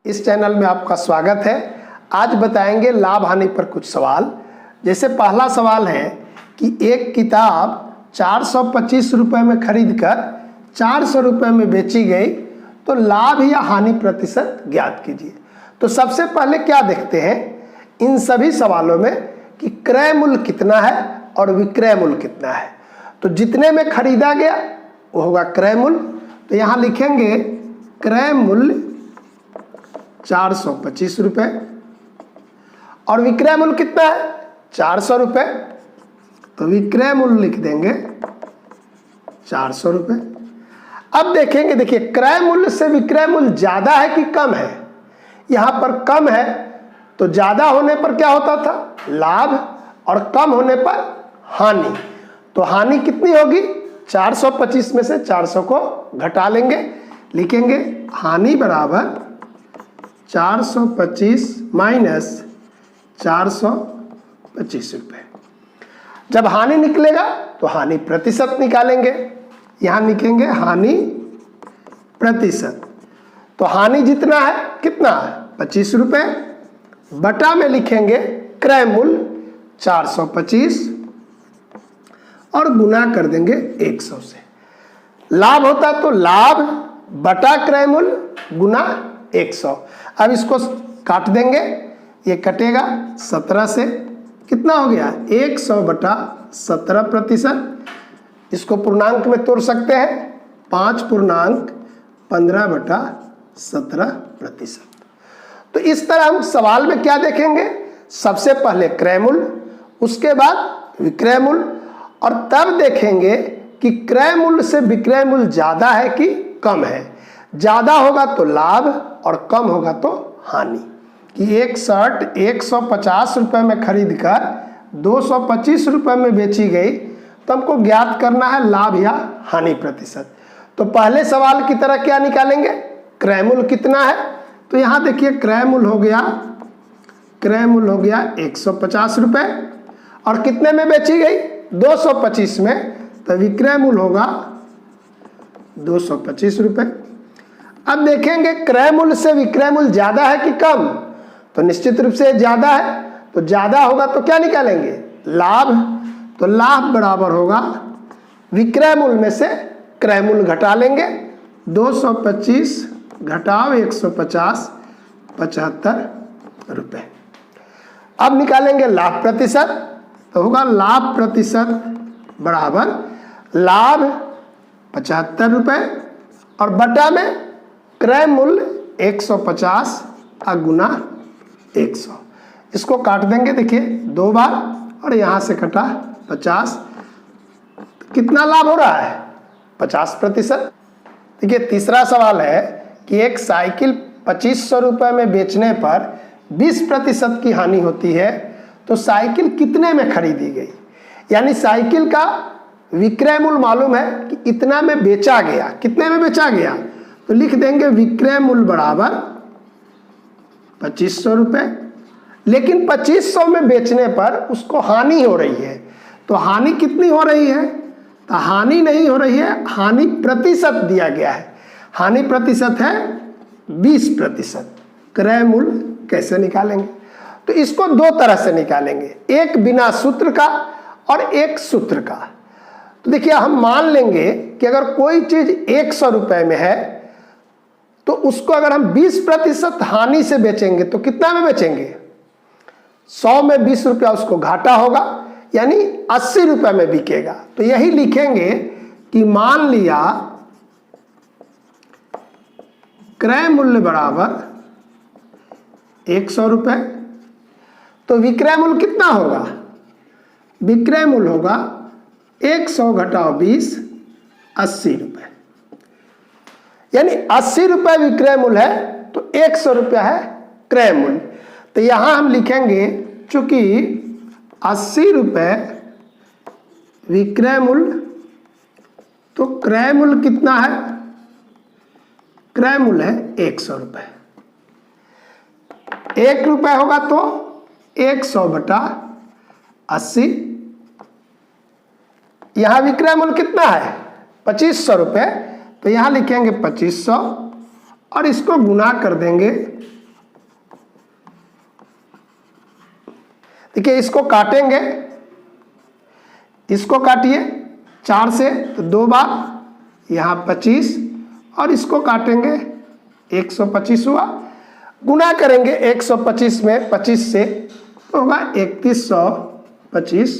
इस चैनल में आपका स्वागत है। आज बताएंगे लाभ हानि पर कुछ सवाल। जैसे पहला सवाल है कि एक किताब 425 रुपये में खरीदकर 400 रुपये में बेची गई तो लाभ या हानि प्रतिशत ज्ञात कीजिए। तो सबसे पहले क्या देखते हैं इन सभी सवालों में कि क्रय मूल्य कितना है और विक्रय मूल्य कितना है। तो जितने में खरीदा गया वो होगा क्रय मूल्य। तो यहाँ लिखेंगे क्रय मूल्य 425 रुपये और विक्रय मूल्य कितना है 400 रुपये। तो विक्रय मूल्य लिख देंगे 400 रुपये। अब देखेंगे, देखिए क्रय मूल्य से विक्रय मूल्य ज्यादा है कि कम है। यहाँ पर कम है तो ज्यादा होने पर क्या होता था लाभ और कम होने पर हानि। तो हानि कितनी होगी 425 में से 400 को घटा लेंगे, लिखेंगे हानि बराबर 425 माइनस 425 रुपये। जब हानि निकलेगा तो हानि प्रतिशत निकालेंगे। यहां लिखेंगे हानि प्रतिशत। तो हानि जितना है कितना है 25 रुपये बटा में लिखेंगे क्रय मूल्य 425 और गुना कर देंगे 100 से। लाभ होता तो लाभ बटा क्रय मूल्य गुना 100। अब इसको काट देंगे, ये कटेगा 17 से, कितना हो गया 100 बटा 17%। इसको पूर्णांक में तोड़ सकते हैं 5 पूर्णांक 15 बटा 17%। तो इस तरह हम सवाल में क्या देखेंगे, सबसे पहले क्रय मूल्य, उसके बाद विक्रय मूल्य और तब देखेंगे कि क्रय मूल्य से विक्रय मूल्य ज्यादा है कि कम है। ज्यादा होगा तो लाभ और कम होगा तो हानि। कि एक शर्ट 150 रुपये में खरीद कर 225 रुपये में बेची गई तो हमको ज्ञात करना है लाभ या हानि प्रतिशत। तो पहले सवाल की तरह क्या निकालेंगे, क्रय मूल्य कितना है। तो यहाँ देखिए क्रय मूल्य हो गया 150 रुपये और कितने में बेची गई 225 में। तो विक्रय मूल्य होगा 225 रुपये। अब देखेंगे क्रय मूल्य से विक्रय मूल्य ज्यादा है कि कम। तो निश्चित रूप से ज्यादा है, तो ज्यादा होगा तो क्या निकालेंगे लाभ। तो लाभ बराबर होगा विक्रय मूल्य में से क्रय मूल्य घटा लेंगे 225 घटाओ 150 75 रुपये। अब निकालेंगे लाभ प्रतिशत। तो होगा लाभ प्रतिशत बराबर लाभ 75 रुपये और बटा में क्रय मूल्य 150 और गुना 100। इसको काट देंगे, देखिए 2 बार और यहाँ से कटा 50। कितना लाभ हो रहा है 50%। देखिए तीसरा सवाल है कि एक साइकिल 2500 रुपये में बेचने पर 20% की हानि होती है तो साइकिल कितने में खरीदी गई। यानी साइकिल का विक्रय मूल्य मालूम है कि इतना में बेचा गया, कितने में बेचा गया। तो लिख देंगे विक्रय मूल्य बराबर 2500 रुपये, लेकिन 2500 में बेचने पर उसको हानि हो रही है। तो हानि कितनी हो रही है, तो हानि नहीं हो रही है, हानि प्रतिशत दिया गया है। हानि प्रतिशत है 20%। क्रय मूल्य कैसे निकालेंगे, तो इसको 2 तरह से निकालेंगे, एक बिना सूत्र का और एक सूत्र का। तो देखिए हम मान लेंगे कि अगर कोई चीज 100 रुपये में है तो उसको अगर हम 20% हानि से बेचेंगे तो कितना में बेचेंगे 100 में 20 रुपया उसको घाटा होगा, यानी 80 रुपये में बिकेगा। तो यही लिखेंगे कि मान लिया क्रय मूल्य बराबर 100 रुपये तो विक्रय मूल्य कितना होगा, विक्रय मूल्य होगा 100 घटाओ 20 80 रुपये। यानी 80 रुपये विक्रय मूल्य है तो 100 रुपया है क्रय मूल्य। तो यहां हम लिखेंगे चूंकि 80 रुपये विक्रय मूल्य तो क्रय मूल्य कितना है, क्रय मूल्य है 100 रुपये। 1 रुपये होगा तो 100 बटा 80। यहां विक्रय मूल्य कितना है 2500 रुपये। तो यहां लिखेंगे 2500 और इसको गुना कर देंगे देखिए इसको काटेंगे, इसको काटिए 4 से तो 2 बार यहाँ 25 और इसको काटेंगे 125 हुआ, गुना करेंगे 125 में 25 से तो होगा 3125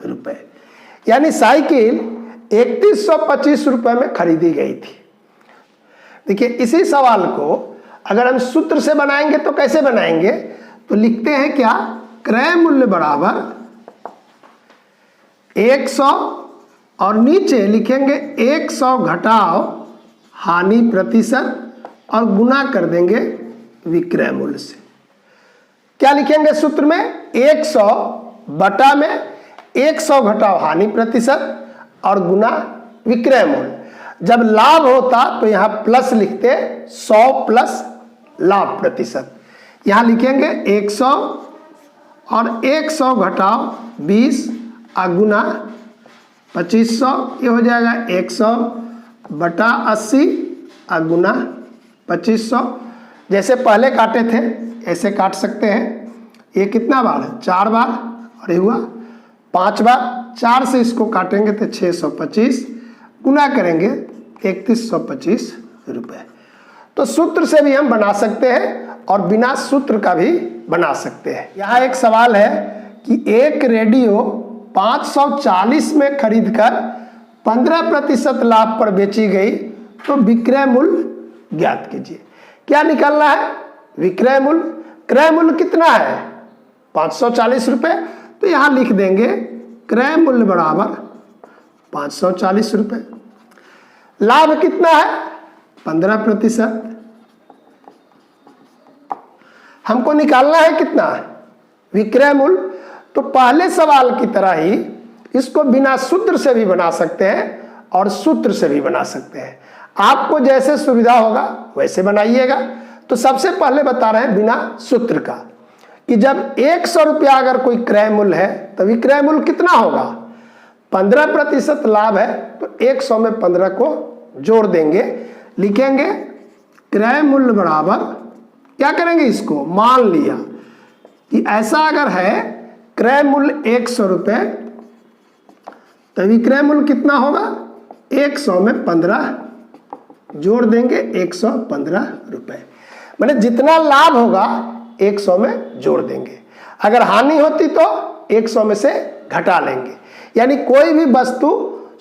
रुपये। यानी साइकिल 3125 रुपये में खरीदी गई थी। देखिए इसी सवाल को अगर हम सूत्र से बनाएंगे तो कैसे बनाएंगे, तो लिखते हैं क्या, क्रय मूल्य बराबर 100 और नीचे लिखेंगे 100 घटाओ हानि प्रतिशत और गुना कर देंगे विक्रय मूल्य से। क्या लिखेंगे सूत्र में, 100 बटा में 100 घटाओ हानि प्रतिशत और गुना विक्रय मूल्य। जब लाभ होता तो यहां प्लस लिखते 100 प्लस लाभ प्रतिशत, यहां लिखेंगे 100 और 100 घटाओ 20 गुना 2500, ये हो जाएगा 100 बटा 80 गुना 2500। जैसे पहले काटे थे ऐसे काट सकते हैं। ये कितना बार है, 4 बार और ये हुआ 5 बार। 4 से इसको काटेंगे तो 625 गुना करेंगे 3125 रुपये। तो सूत्र से भी हम बना सकते हैं और बिना सूत्र का भी बना सकते हैं। यहाँ एक सवाल है कि एक रेडियो 540 में खरीदकर 15% लाभ पर बेची गई तो विक्रय मूल्य ज्ञात कीजिए। क्या निकालना है, विक्रय मूल्य। क्रय मूल्य कितना है, 540 रुपये, तो यहाँ लिख देंगे क्रय मूल्य बराबर 540 रुपये। लाभ कितना है, 15%। हमको निकालना है कितना, विक्रय मूल्य। तो पहले सवाल की तरह ही इसको बिना सूत्र से भी बना सकते हैं और सूत्र से भी बना सकते हैं। आपको जैसे सुविधा होगा वैसे बनाइएगा। तो सबसे पहले बता रहे हैं बिना सूत्र का कि जब 100 रुपया अगर कोई क्रय मूल्य है तो विक्रय मूल्य कितना होगा, 15% लाभ है तो 100 में 15 को जोड़ देंगे, लिखेंगे क्रय मूल्य बराबर, क्या करेंगे, इसको मान लिया कि ऐसा अगर है क्रय मूल्य 100 रुपये तो विक्रय मूल्य कितना होगा, 100 में 15 जोड़ देंगे 115 रुपये। मैंने जितना लाभ होगा 100 में जोड़ देंगे। अगर हानि होती तो 100 में से घटा लेंगे। यानी कोई भी वस्तु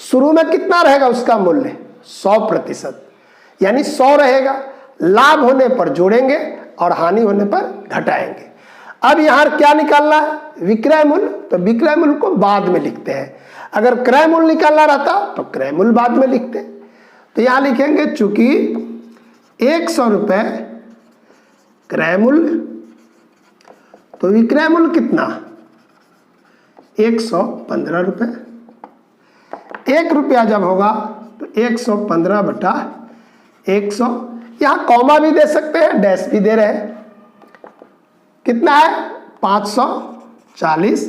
शुरू में कितना रहेगा उसका मूल्य 100%, यानी 100 रहेगा, लाभ होने पर जोड़ेंगे और हानि होने पर घटाएंगे। अब यहाँ क्या निकालना है, विक्रय मूल्य। तो विक्रय मूल्य को बाद में लिखते हैं। अगर क्रय मूल्य निकालना रहता तो क्रय मूल्य बाद में लिखते। तो यहाँ लिखेंगे चूंकि 100 रुपये क्रय मूल्य तो विक्रय मूल्य कितना, 115 रुपये। 1 रुपया जब होगा तो 115 बटा 100। यहाँ कॉमा भी दे सकते हैं, डैश भी दे रहे हैं। कितना है, 540,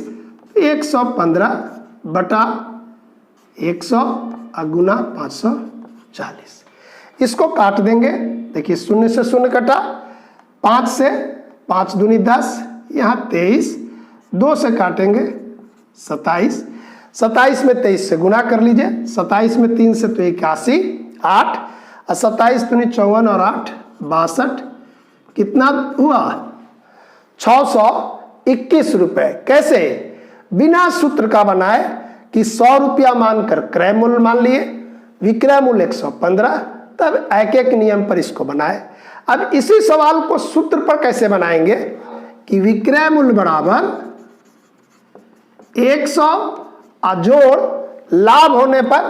115 बटा 100 गुना 540। इसको काट देंगे। देखिए 0 से 0 कटा, 5 से 5 दूनी 10, यहाँ 23, 2 से काटेंगे 27, 27 में 23 से गुना कर लीजिए, 27 में 3 से तो 81, 8 और 27 दूनी 54 और 8 62, कितना हुआ 621 रुपये। कैसे, बिना सूत्र का बनाए कि 100 रुपया मानकर क्रय मूल्य मान लिए, विक्रय मूल्य 115, तब एक एक नियम पर इसको बनाए। अब इसी सवाल को सूत्र पर कैसे बनाएंगे कि विक्रय मूल्य बराबर 100 जोड़ लाभ होने पर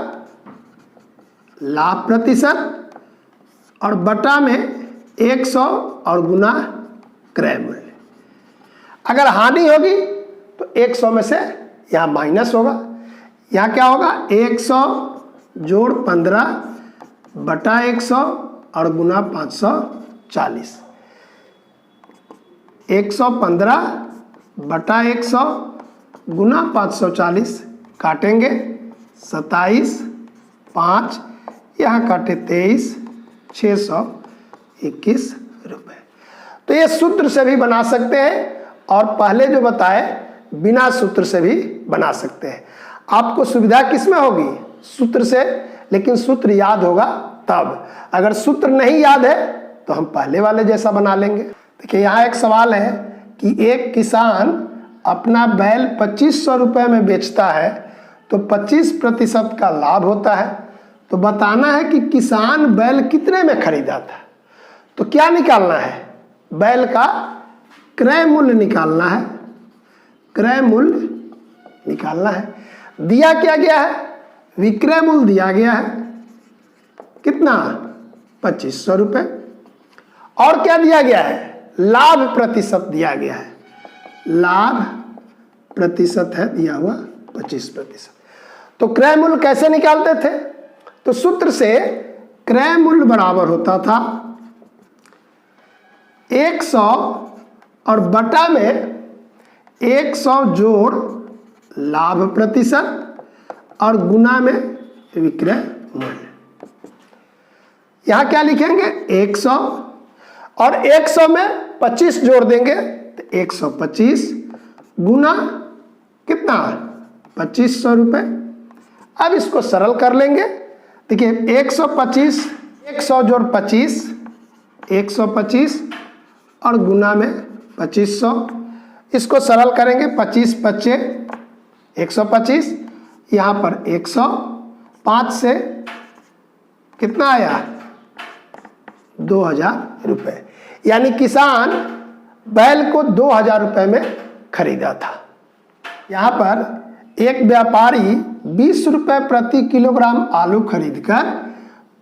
लाभ प्रतिशत और बटा में 100 और गुना क्रय मूल्य। अगर हानि होगी तो 100 में से यहाँ माइनस होगा, यहाँ क्या होगा 100 जोड़ 15 बटा 100 और गुना 540। 115 बटा 100 गुना 540 काटेंगे 27, 5 यहाँ काटे 23, 621 रुपये। तो ये सूत्र से भी बना सकते हैं और पहले जो बताए बिना सूत्र से भी बना सकते हैं। आपको सुविधा किसमें होगी? सूत्र से, लेकिन सूत्र याद होगा तब। अगर सूत्र नहीं याद है तो हम पहले वाले जैसा बना लेंगे। देखिए यहाँ एक सवाल है कि एक किसान अपना बैल 2500 रुपये में बेचता है तो 25% का लाभ होता है। तो बताना है कि किसान बैल कितने में खरीदा था। तो क्या निकालना है? बैल का क्रय मूल्य निकालना है। क्रय मूल्य निकालना है। दिया क्या गया है? विक्रय मूल्य दिया गया है कितना? 2500 रुपये। और क्या दिया गया है? लाभ प्रतिशत दिया गया है। लाभ प्रतिशत है दिया हुआ 25%। तो क्रय मूल्य कैसे निकालते थे? तो सूत्र से क्रय मूल्य बराबर होता था 100 और बटा में 100 जोड़ लाभ प्रतिशत और गुना में विक्रय मूल्य। यहां क्या लिखेंगे? 100 और 100 में 25 जोड़ देंगे तो 125 गुना कितना? 2500 रुपये। अब इसको सरल कर लेंगे। देखिए 125, 100 जोड़ 25, 125 और गुना में 2500। इसको सरल करेंगे। 25 25 125, यहाँ पर 100, 5 से कितना आया? 2000 रुपये। यानी किसान बैल को 2000 रुपये में खरीदा था। यहाँ पर एक व्यापारी 20 रुपये प्रति किलोग्राम आलू खरीदकर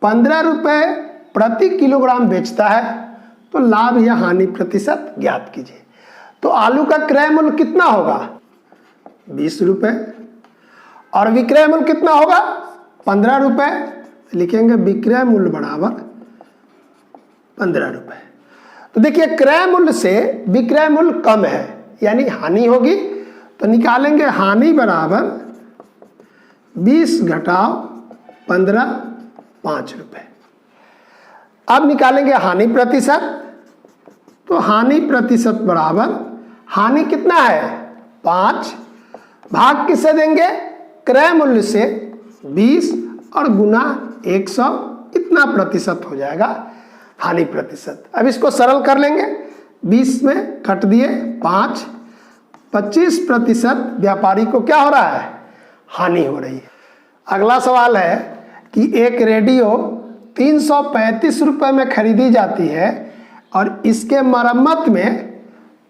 15 रुपये प्रति किलोग्राम बेचता है। तो लाभ या हानि प्रतिशत ज्ञात कीजिए। तो आलू का क्रय मूल्य कितना होगा? 20 रुपये। और विक्रय मूल्य कितना होगा? 15 रुपये। लिखेंगे विक्रय मूल्य बराबर 15 रुपये। तो देखिए क्रय मूल्य से विक्रय मूल्य कम है यानी हानि होगी। तो निकालेंगे हानि बराबर 20 घटाव 15, 5 रुपये। अब निकालेंगे हानि प्रतिशत। तो हानि प्रतिशत बराबर, हानि कितना है? 5, भाग किससे देंगे? क्रय मूल्य से 20 और गुना 100, इतना प्रतिशत हो जाएगा हानि प्रतिशत। अब इसको सरल कर लेंगे। 20 में कट दिए 5, 25% व्यापारी को क्या हो रहा है? हानि हो रही है। अगला सवाल है कि एक रेडियो 335 रुपये में खरीदी जाती है और इसके मरम्मत में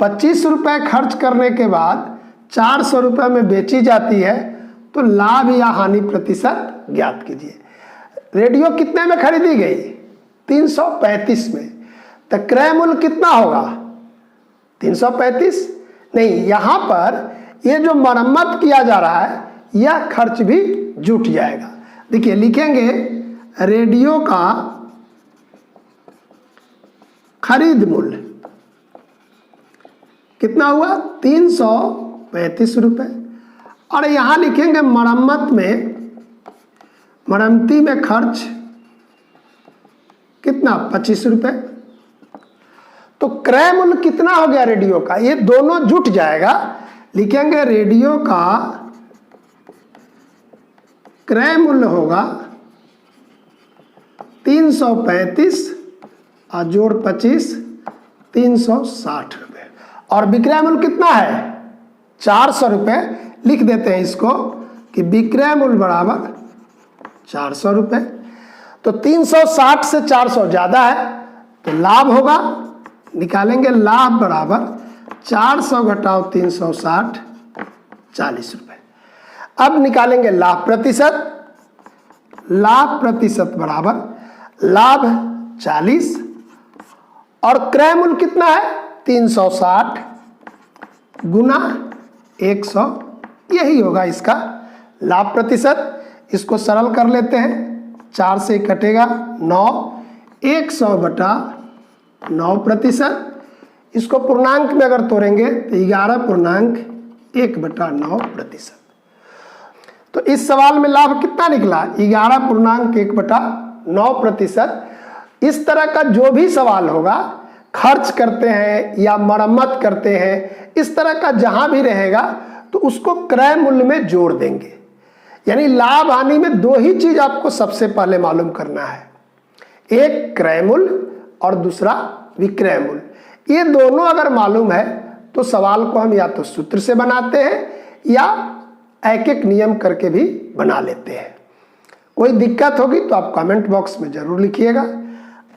25 रुपये खर्च करने के बाद 400 रुपये में बेची जाती है। तो लाभ या हानि प्रतिशत ज्ञात कीजिए। रेडियो कितने में खरीदी गई? 335 में। तो क्रय मूल्य कितना होगा? 335 नहीं, यहाँ पर ये जो मरम्मत किया जा रहा है यह खर्च भी जुट जाएगा। देखिए लिखेंगे रेडियो का खरीद मूल्य कितना हुआ? 335 रुपये। और यहाँ लिखेंगे मरम्मती में खर्च कितना? 25 रुपये। तो क्रय मूल्य कितना हो गया रेडियो का? ये दोनों जुट जाएगा। लिखेंगे रेडियो का क्रय मूल्य होगा 335 और जोड़ 25, 360 रुपये। और विक्रय मूल्य कितना है? 400 रुपये। लिख देते हैं इसको कि विक्रय मूल्य बराबर 400 रुपये। तो 360 से 400 ज़्यादा है तो लाभ होगा। निकालेंगे लाभ बराबर 400 घटाव 360, 40 रुपये। अब निकालेंगे लाभ प्रतिशत। लाभ प्रतिशत बराबर लाभ 40 और क्रय मूल्य कितना है? 360 गुना 100, यही होगा इसका लाभ प्रतिशत। इसको सरल कर लेते हैं। 4 से कटेगा 9, 100 बटा 9%। इसको पूर्णांक में अगर तोड़ेंगे तो 11.1/9%। तो इस सवाल में लाभ कितना निकला? 11.1/9%। इस तरह का जो भी सवाल होगा, खर्च करते हैं या मरम्मत करते हैं, इस तरह का जहां भी रहेगा तो उसको क्रय मूल्य में जोड़ देंगे। यानी लाभ हानि में दो ही चीज आपको सबसे पहले मालूम करना है, एक क्रय मूल्य और दूसरा विक्रय मूल्य। ये दोनों अगर मालूम है तो सवाल को हम या तो सूत्र से बनाते हैं या एक एक नियम करके भी बना लेते हैं। कोई दिक्कत होगी तो आप कमेंट बॉक्स में जरूर लिखिएगा।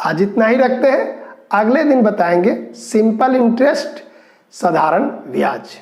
आज इतना ही रखते हैं, अगले दिन बताएंगे सिंपल इंटरेस्ट, साधारण ब्याज।